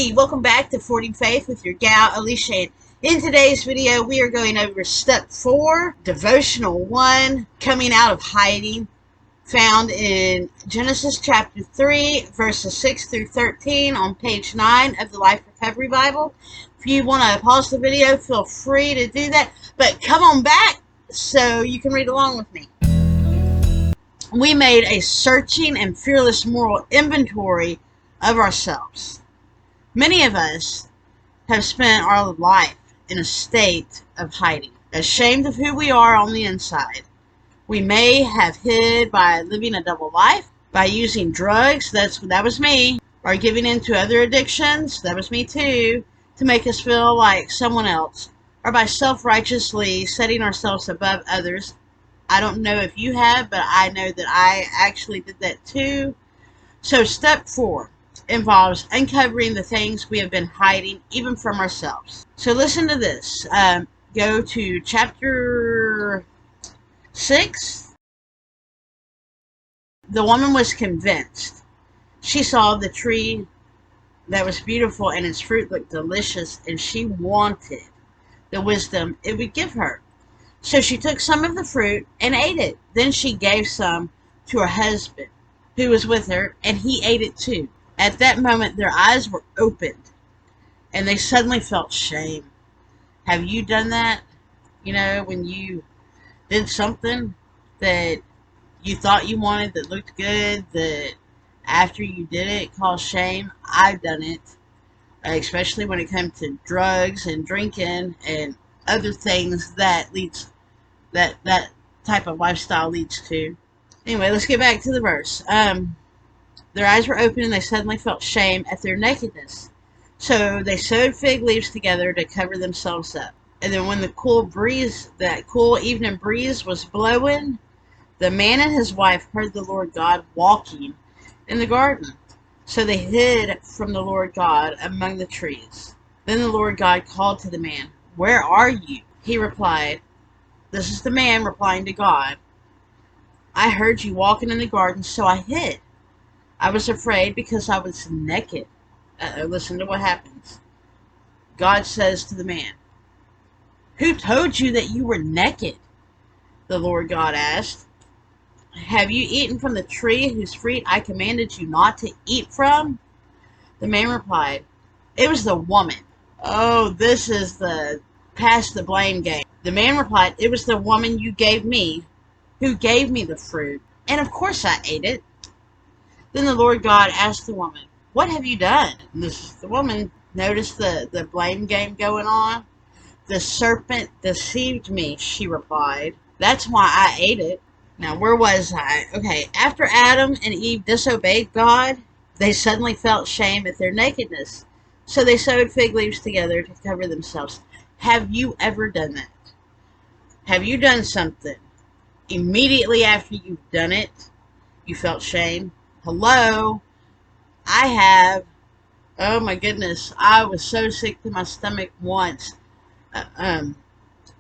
Hey, welcome back to Fording Faith with your gal, Alicia. In today's video, we are going over step 4, Devotional 1, coming out of hiding, found in Genesis chapter 3, verses 6 through 13 on page 9 of the Life Recovery Bible. If you want to pause the video, feel free to do that, but come on back so you can read along with me. We made a searching and fearless moral inventory of ourselves. Many of us have spent our life in a state of hiding, ashamed of who we are on the inside. We may have hid by living a double life, by using drugs, that was me, or giving in to other addictions, that was me too, to make us feel like someone else, or by self-righteously setting ourselves above others. I don't know if you have, but I know that I actually did that too. So step 4 involves uncovering the things we have been hiding, even from ourselves. So listen to this. Go to chapter 6. The woman was convinced. She saw the tree that was beautiful and its fruit looked delicious, and she wanted the wisdom it would give her. So she took some of the fruit and ate it. Then she gave some to her husband, who was with her, and he ate it too. At that moment, their eyes were opened, and they suddenly felt shame. Have you done that? You know, when you did something that you thought you wanted that looked good, that after you did it caused shame? I've done it, especially when it comes to drugs and drinking and other things that that type of lifestyle leads to. Anyway, let's get back to the verse. Their eyes were open, and they suddenly felt shame at their nakedness. So they sewed fig leaves together to cover themselves up. And then when that cool evening breeze was blowing, the man and his wife heard the Lord God walking in the garden. So they hid from the Lord God among the trees. Then the Lord God called to the man, "Where are you?" He replied, this is the man replying to God, "I heard you walking in the garden, so I hid. I was afraid because I was naked." Listen to what happens. God says to the man, "Who told you that you were naked?" The Lord God asked. "Have you eaten from the tree whose fruit I commanded you not to eat from?" The man replied, "It was the woman." Oh, this is the pass the blame game. The man replied, "It was the woman you gave me, who gave me the fruit, and of course I ate it." Then the Lord God asked the woman, "What have you done?" The woman noticed the blame game going on. "The serpent deceived me," she replied. "That's why I ate it." Now, where was I? Okay, after Adam and Eve disobeyed God, they suddenly felt shame at their nakedness. So they sewed fig leaves together to cover themselves. Have you ever done that? Have you done something immediately after you've done it, you felt shame? Hello? I have. Oh my goodness. I was so sick to my stomach once.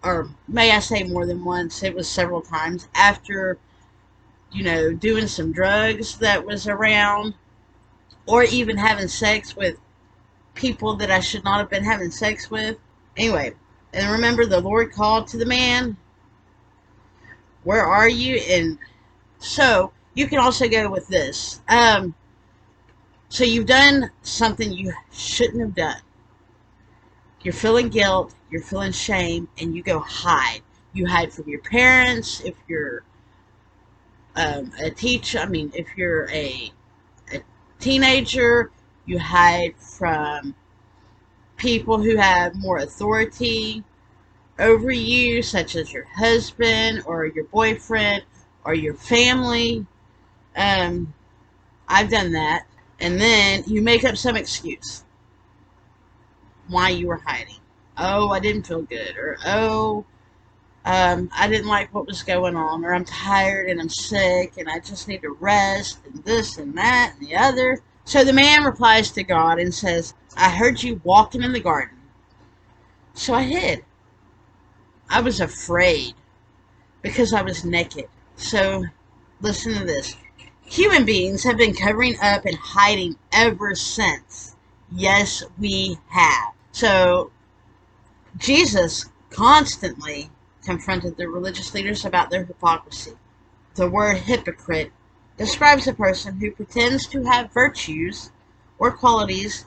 Or may I say more than once. It was several times after, doing some drugs that was around, or even having sex with people that I should not have been having sex with. Anyway, and remember the Lord called to the man, "Where are you?" And so you can also go with this. So you've done something you shouldn't have done. You're feeling guilt, you're feeling shame, and you go hide. You hide from your parents. If you're a teacher, if you're a teenager, you hide from people who have more authority over you, such as your husband or your boyfriend or your family. I've done that. And then you make up some excuse why you were hiding. Oh, I didn't feel good, or I didn't like what was going on, or I'm tired and I'm sick and I just need to rest, and this and that and the other. So the man replies to God and says, "I heard you walking in the garden, so I hid. I was afraid because I was naked." So listen to this. Human beings have been covering up and hiding ever since Yes, we have. So Jesus constantly confronted the religious leaders about their hypocrisy. The word hypocrite describes a person who pretends to have virtues or qualities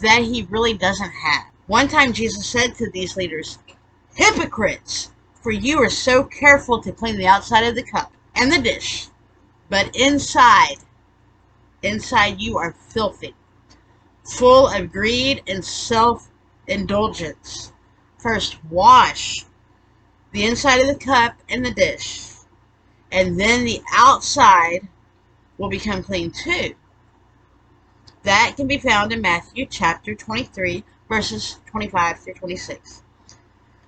that he really doesn't have. One time Jesus said to these leaders, "Hypocrites, for you are so careful to clean the outside of the cup and the dish, but inside you are filthy, full of greed and self-indulgence. First wash the inside of the cup and the dish, and then the outside will become clean too." That can be found in Matthew chapter 23, verses 25 through 26.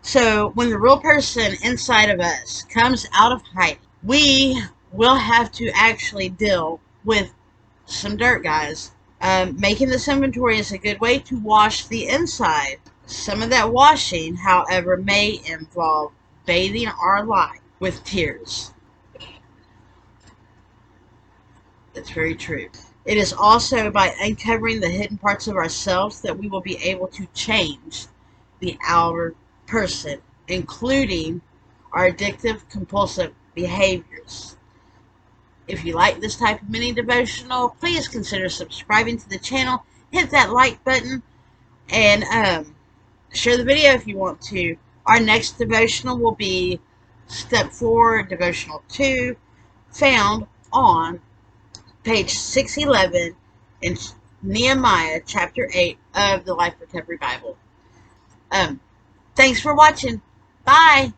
So when the real person inside of us comes out of hiding, we will have to actually deal with some dirt, guys. Making this inventory is a good way to wash the inside. Some of that washing, however, may involve bathing our life with tears. That's very true. It is also by uncovering the hidden parts of ourselves that we will be able to change the outer person, including our addictive, compulsive behaviors. If you like this type of mini devotional, please consider subscribing to the channel. Hit that like button and share the video if you want to. Our next devotional will be Step 4, Devotional 2, found on page 611 in Nehemiah chapter 8 of the Life Recovery Bible. Thanks for watching. Bye.